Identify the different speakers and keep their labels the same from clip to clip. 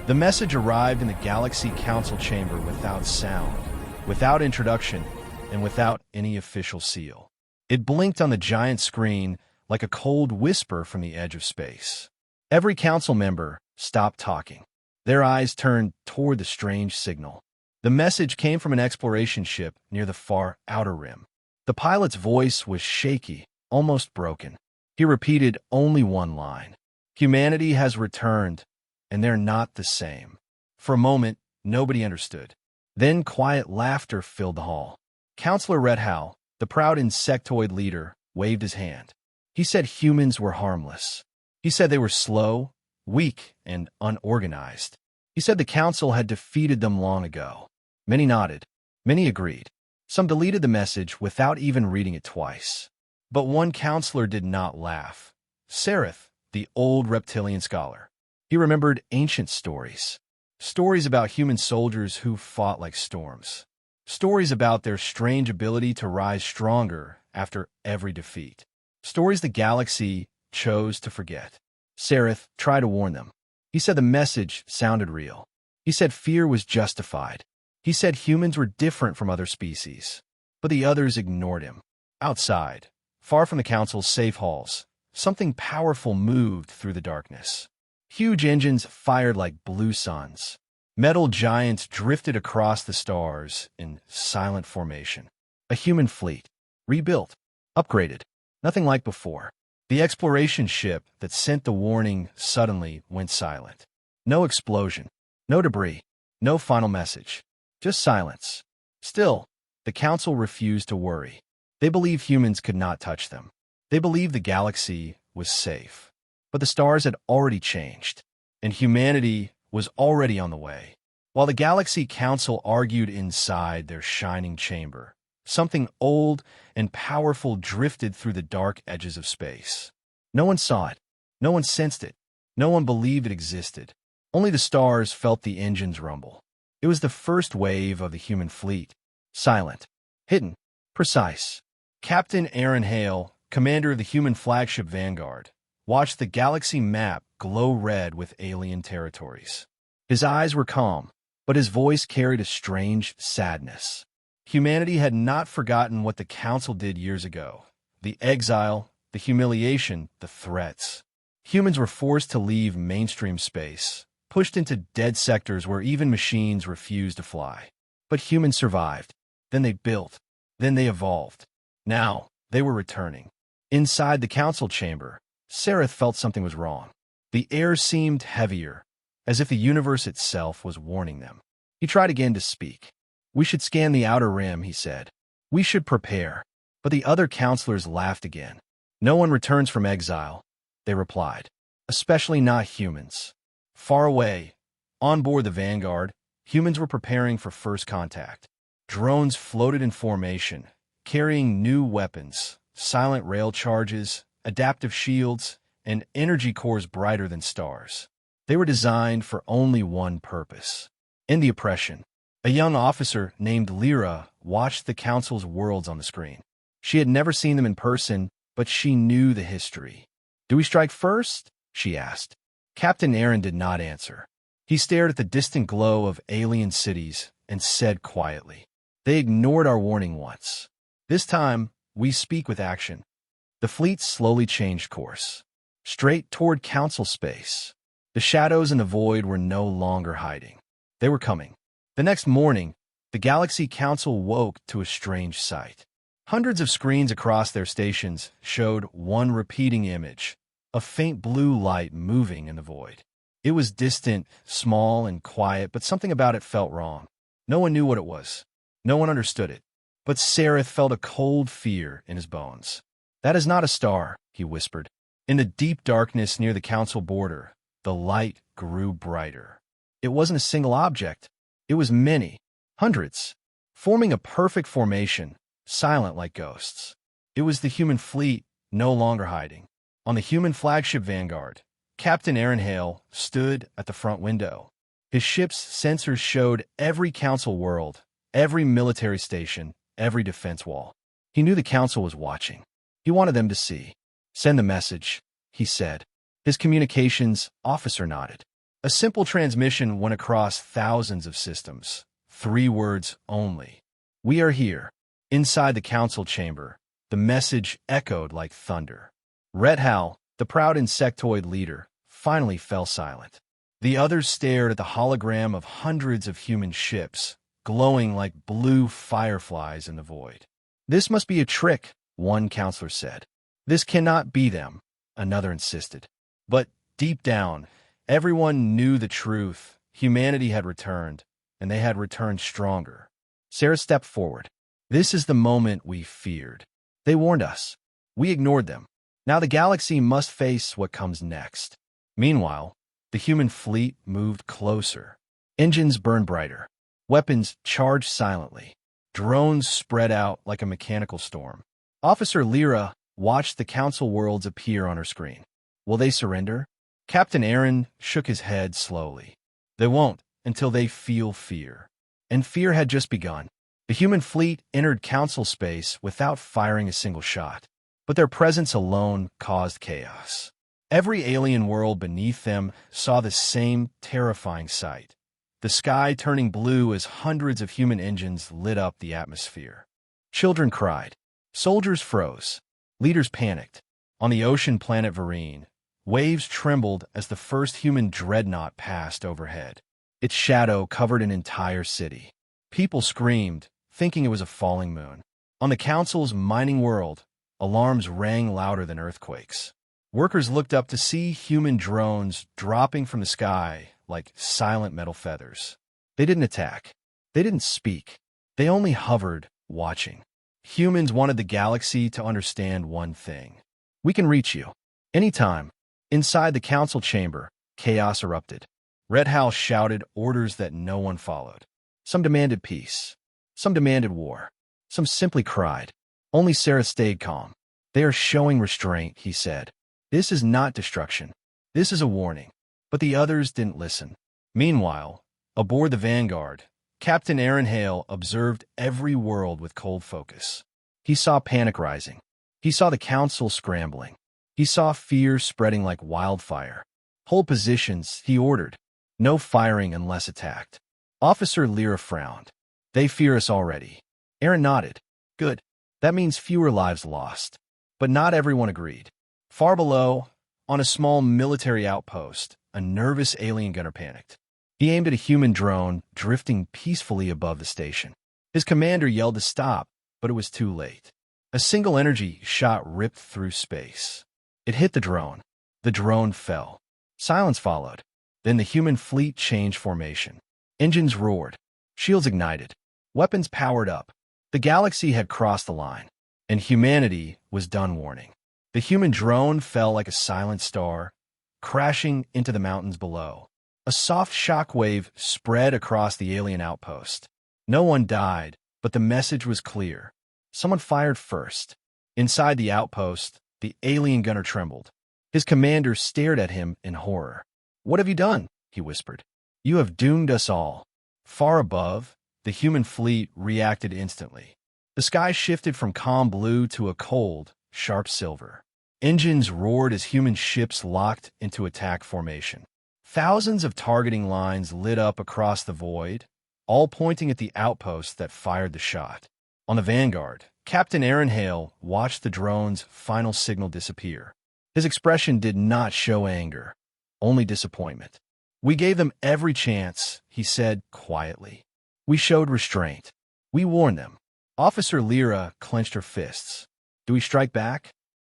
Speaker 1: The message arrived in the Galaxy Council chamber without sound, without introduction, and without any official seal. It blinked on the giant screen like a cold whisper from the edge of space. Every council member stopped talking. Their eyes turned toward the strange signal. The message came from an exploration ship near the far outer rim. The pilot's voice was shaky, almost broken. He repeated only one line. Humanity has returned, and they're not the same. For a moment, nobody understood. Then quiet laughter filled the hall. Counselor Red Howl, the proud insectoid leader, waved his hand. He said humans were harmless. He said they were slow, weak, and unorganized. He said the council had defeated them long ago. Many nodded. Many agreed. Some deleted the message without even reading it twice. But one counselor did not laugh. Sereth, the old reptilian scholar. He remembered ancient stories. Stories about human soldiers who fought like storms. Stories about their strange ability to rise stronger after every defeat. Stories the galaxy chose to forget. Sereth tried to warn them. He said the message sounded real. He said fear was justified. He said humans were different from other species. But the others ignored him. Outside, far from the council's safe halls, something powerful moved through the darkness. Huge engines fired like blue suns. Metal giants drifted across the stars in silent formation. A human fleet. Rebuilt. Upgraded. Nothing like before. The exploration ship that sent the warning suddenly went silent. No explosion. No debris. No final message. Just silence. Still, the council refused to worry. They believed humans could not touch them. They believed the galaxy was safe. But the stars had already changed, and humanity was already on the way. While the Galaxy Council argued inside their shining chamber, something old and powerful drifted through the dark edges of space. No one saw it. No one sensed it. No one believed it existed. Only the stars felt the engines rumble. It was the first wave of the human fleet. Silent. Hidden. Precise. Captain Aaron Hale, commander of the human flagship Vanguard, watched the galaxy map glow red with alien territories. His eyes were calm, but his voice carried a strange sadness. Humanity had not forgotten what the Council did years ago. The exile, the humiliation, the threats. Humans were forced to leave mainstream space, pushed into dead sectors where even machines refused to fly. But humans survived. Then they built. Then they evolved. Now, they were returning. Inside the council chamber, Sereth felt something was wrong. The air seemed heavier, as if the universe itself was warning them. He tried again to speak. "We should scan the outer rim," he said. "We should prepare." But the other counselors laughed again. "No one returns from exile," they replied. "Especially not humans." Far away, on board the Vanguard, humans were preparing for first contact. Drones floated in formation, carrying new weapons, silent rail charges, adaptive shields, and energy cores brighter than stars. They were designed for only one purpose: end the oppression. A young officer named Lyra watched the council's worlds on the screen. She had never seen them in person, but she knew the history. "Do we strike first?" she asked. Captain Aaron did not answer. He stared at the distant glow of alien cities and said quietly, "They ignored our warning once. This time, we speak with action." The fleet slowly changed course, straight toward council space. The shadows in the void were no longer hiding. They were coming. The next morning, the Galaxy Council woke to a strange sight. Hundreds of screens across their stations showed one repeating image, a faint blue light moving in the void. It was distant, small, and quiet, but something about it felt wrong. No one knew what it was. No one understood it. But Sereth felt a cold fear in his bones. "That is not a star," he whispered. In the deep darkness near the council border, the light grew brighter. It wasn't a single object. It was many, hundreds, forming a perfect formation, silent like ghosts. It was the human fleet, no longer hiding. On the human flagship Vanguard, Captain Aaron Hale stood at the front window. His ship's sensors showed every council world, every military station, every defense wall. He knew the council was watching. He wanted them to see. "Send the message," he said. His communications officer nodded. A simple transmission went across thousands of systems. 3 words only. We are here. Inside the council chamber, the message echoed like thunder. Red Hal, the proud insectoid leader, finally fell silent. The others stared at the hologram of hundreds of human ships, glowing like blue fireflies in the void. This must be a trick, one counselor said. This cannot be them, another insisted. But deep down, everyone knew the truth. Humanity had returned, and they had returned stronger. Sarah stepped forward. This is the moment we feared. They warned us. We ignored them. Now the galaxy must face what comes next. Meanwhile, the human fleet moved closer. Engines burned brighter. Weapons charged silently. Drones spread out like a mechanical storm. Officer Lyra watched the council worlds appear on her screen. Will they surrender? Captain Aaron shook his head slowly. They won't until they feel fear. And fear had just begun. The human fleet entered council space without firing a single shot. But their presence alone caused chaos. Every alien world beneath them saw the same terrifying sight. The sky turning blue as hundreds of human engines lit up the atmosphere. Children cried. Soldiers froze. Leaders panicked. On the ocean planet Vereen, waves trembled as the first human dreadnought passed overhead. Its shadow covered an entire city. People screamed, thinking it was a falling moon. On the council's mining world, alarms rang louder than earthquakes. Workers looked up to see human drones dropping from the sky like silent metal feathers. They didn't attack. They didn't speak. They only hovered, watching. Humans wanted the galaxy to understand one thing. We can reach you. Anytime. Inside the council chamber, chaos erupted. Red Hal shouted orders that no one followed. Some demanded peace. Some demanded war. Some simply cried. Only Sarah stayed calm. They are showing restraint, he said. This is not destruction. This is a warning. But the others didn't listen. Meanwhile, aboard the Vanguard, Captain Aaron Hale observed every world with cold focus. He saw panic rising. He saw the council scrambling. He saw fear spreading like wildfire. Hold positions, he ordered. No firing unless attacked. Officer Lyra frowned. They fear us already. Aaron nodded. Good. That means fewer lives lost. But not everyone agreed. Far below, on a small military outpost, a nervous alien gunner panicked. He aimed at a human drone drifting peacefully above the station. His commander yelled to stop, but it was too late. A single energy shot ripped through space. It hit the drone. The drone fell. Silence followed. Then the human fleet changed formation. Engines roared. Shields ignited. Weapons powered up. The galaxy had crossed the line, and humanity was done warning. The human drone fell like a silent star, crashing into the mountains below. A soft shockwave spread across the alien outpost. No one died, but the message was clear. Someone fired first. Inside the outpost, the alien gunner trembled. His commander stared at him in horror. What have you done? He whispered. You have doomed us all. Far above, the human fleet reacted instantly. The sky shifted from calm blue to a cold, sharp silver. Engines roared as human ships locked into attack formation. Thousands of targeting lines lit up across the void, all pointing at the outpost that fired the shot. On the Vanguard, Captain Aaron Hale watched the drone's final signal disappear. His expression did not show anger, only disappointment. We gave them every chance, he said quietly. We showed restraint. We warned them. Officer Lyra clenched her fists. Do we strike back?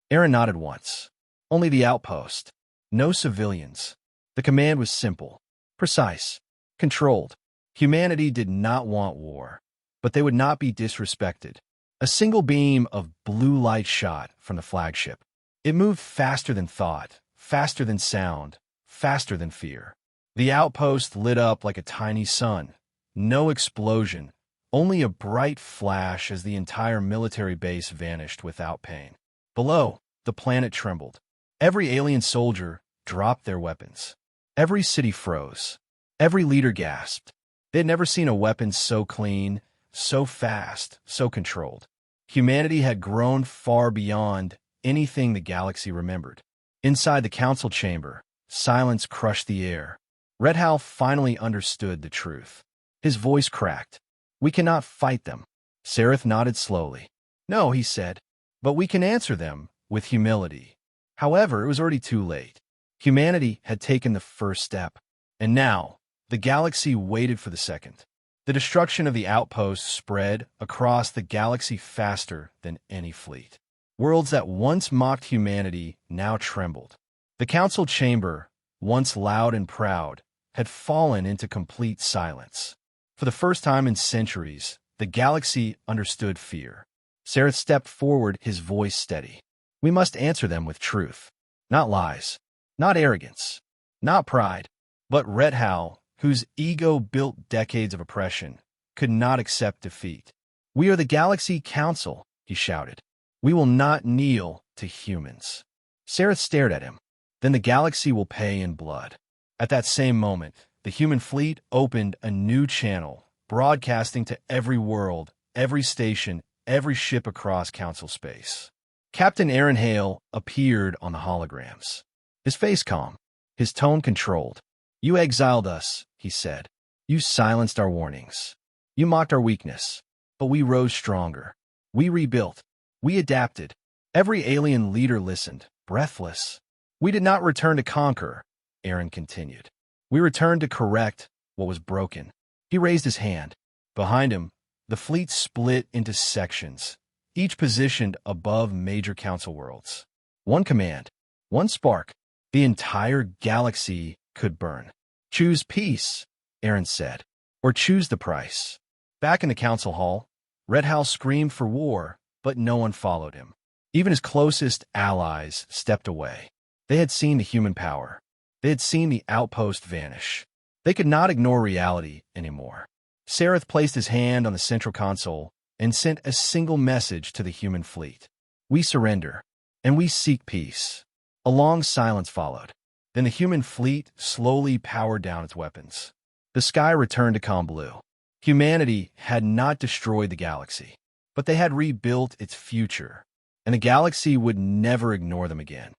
Speaker 1: Aaron nodded once. Only the outpost. No civilians. The command was simple, precise, controlled. Humanity did not want war, but they would not be disrespected. A single beam of blue light shot from the flagship. It moved faster than thought, faster than sound, faster than fear. The outpost lit up like a tiny sun. No explosion, only a bright flash as the entire military base vanished without pain. Below, the planet trembled. Every alien soldier dropped their weapons. Every city froze. Every leader gasped. They had never seen a weapon so clean, so fast, so controlled. Humanity had grown far beyond anything the galaxy remembered. Inside the council chamber, silence crushed the air. Red Hal finally understood the truth. His voice cracked. "We cannot fight them." Sareth nodded slowly. "No," he said, "but we can answer them with humility." However, it was already too late. Humanity had taken the first step, and now the galaxy waited for the second. The destruction of the outpost spread across the galaxy faster than any fleet. Worlds that once mocked humanity now trembled. The council chamber, once loud and proud, had fallen into complete silence. For the first time in centuries, the galaxy understood fear. Sareth stepped forward, his voice steady. "We must answer them with truth. Not lies, not arrogance, not pride, but Red Hal, whose ego built decades of oppression, could not accept defeat. We are the Galaxy Council," he shouted. "We will not kneel to humans." Sareth stared at him. "Then the galaxy will pay in blood." At that same moment, the human fleet opened a new channel, broadcasting to every world, every station, every ship across Council space. Captain Aaron Hale appeared on the holograms. His face calm, his tone controlled. "You exiled us," he said. "You silenced our warnings. You mocked our weakness. But we rose stronger. We rebuilt. We adapted." Every alien leader listened, breathless. "We did not return to conquer," Aaron continued. "We returned to correct what was broken." He raised his hand. Behind him, the fleet split into sections, each positioned above major council worlds. One command, one spark, the entire galaxy could burn. "Choose peace," Aaron said, "or choose the price." Back in the council hall, Red Hal screamed for war, but no one followed him. Even his closest allies stepped away. They had seen the human power. They had seen the outpost vanish. They could not ignore reality anymore. Sareth placed his hand on the central console and sent a single message to the human fleet. "We surrender, and we seek peace." A long silence followed. Then the human fleet slowly powered down its weapons. The sky returned to calm blue. Humanity had not destroyed the galaxy, but they had rebuilt its future, and the galaxy would never ignore them again.